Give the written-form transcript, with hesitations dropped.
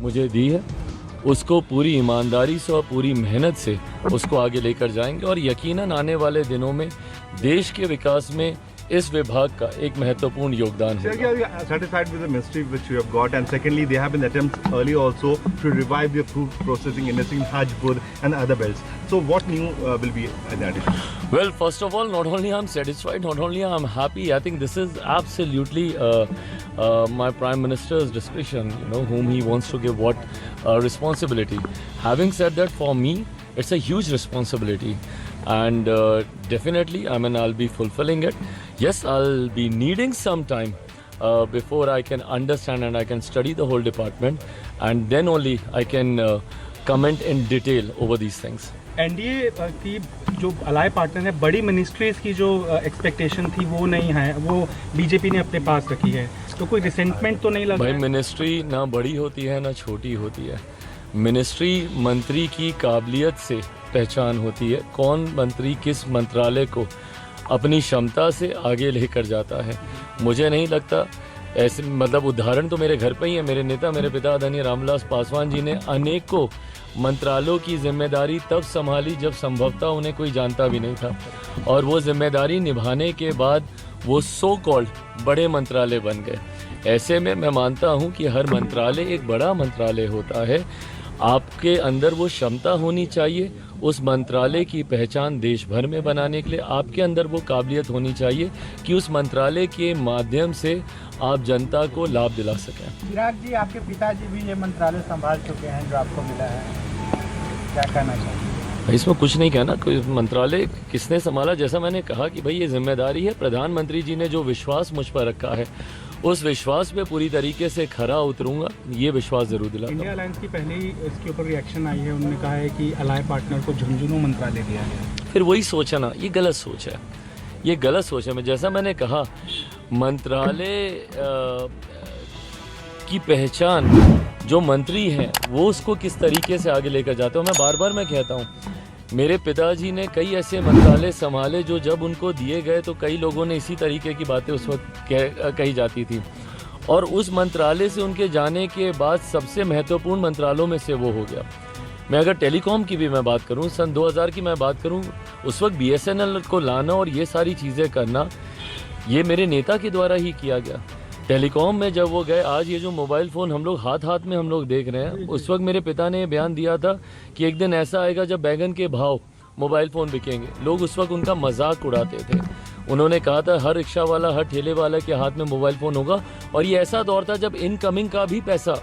मुझे दी है उसको पूरी ईमानदारी से और पूरी मेहनत से उसको आगे लेकर जाएंगे और यकीनन आने वाले दिनों में देश के विकास में इस विभाग का एक महत्वपूर्ण योगदान है। Are you satisfied with the ministry which you have got? And secondly, there have been attempts early also to revive the food processing industry in Hajpur and other belts. So what new will be in addition? Well, first of all, not only I'm satisfied, not only I'm happy, I think this is absolutely my Prime Minister's discretion, whom he wants to give what responsibility. Having said that, for me, it's a huge responsibility. And definitely, I'll be fulfilling it. Yes, I'll be needing some time before I can understand and I can study the whole department, and then only I can comment in detail over these things. NDA की जो अलाय partner है, बड़ी ministries की जो expectation थी वो नहीं है, वो बीजेपी ने अपने पास रखी है, तो कोई रिसेंटमेंट तो नहीं लगा? भाई, मिनिस्ट्री ना बड़ी होती है ना छोटी होती है। मिनिस्ट्री मंत्री की काबिलियत से पहचान होती है, कौन मंत्री किस मंत्रालय को अपनी क्षमता से आगे लेकर जाता है। मुझे नहीं लगता ऐसे, उदाहरण तो मेरे घर पे ही है। मेरे नेता, मेरे पिता आदरणीय रामविलास पासवान जी ने अनेकों मंत्रालयों की जिम्मेदारी तब संभाली जब संभवतः उन्हें कोई जानता भी नहीं था, और वो जिम्मेदारी निभाने के बाद वो सो कॉल्ड बड़े मंत्रालय बन गए। ऐसे में मैं मानता हूँ कि हर मंत्रालय एक बड़ा मंत्रालय होता है। आपके अंदर वो क्षमता होनी चाहिए उस मंत्रालय की पहचान देश भर में बनाने के लिए। आपके अंदर वो काबिलियत होनी चाहिए कि उस मंत्रालय के माध्यम से आप जनता को लाभ दिला सकें। चिराग जी, आपके पिताजी भी ये मंत्रालय संभाल चुके हैं जो आपको मिला है, क्या कहना चाहिए? इसमें कुछ नहीं कहना, कोई मंत्रालय किसने संभाला। जैसा मैंने कहा कि भाई ये जिम्मेदारी है, प्रधानमंत्री जी ने जो विश्वास मुझ पर रखा है उस विश्वास पे पूरी तरीके से खरा उतरूंगा, ये विश्वास जरूर दिलाता हूं। इंडिया अलायंस की पहले ही इसके ऊपर रिएक्शन आई है, उन्होंने कहा है कि अलाय पार्टनर को झुंझुनू मंत्रालय दिया गया। फिर वही सोच है ना, ये गलत सोच है, ये गलत सोच है। जैसा मैंने कहा, मंत्रालय की पहचान जो मंत्री हैं वो उसको किस तरीके से आगे लेकर जाते हो। मैं बार बार कहता हूँ, मेरे पिताजी ने कई ऐसे मंत्रालय संभाले जो जब उनको दिए गए तो कई लोगों ने इसी तरीके की बातें उस वक्त कही जाती थी, और उस मंत्रालय से उनके जाने के बाद सबसे महत्वपूर्ण मंत्रालयों में से वो हो गया। मैं अगर टेलीकॉम की भी मैं बात करूं, सन 2000 की मैं बात करूं, उस वक्त BSNL को लाना और ये सारी चीज़ें करना, ये मेरे नेता के द्वारा ही किया गया। टेलीकॉम में जब वो गए, आज ये जो मोबाइल फ़ोन हम लोग हाथ हाथ में हम लोग देख रहे हैं, उस वक्त मेरे पिता ने बयान दिया था कि एक दिन ऐसा आएगा जब बैगन के भाव मोबाइल फ़ोन बिकेंगे। लोग उस वक्त उनका मजाक उड़ाते थे। उन्होंने कहा था हर रिक्शा वाला, हर ठेले वाला के हाथ में मोबाइल फ़ोन होगा, और ये ऐसा दौर था जब इनकमिंग का भी पैसा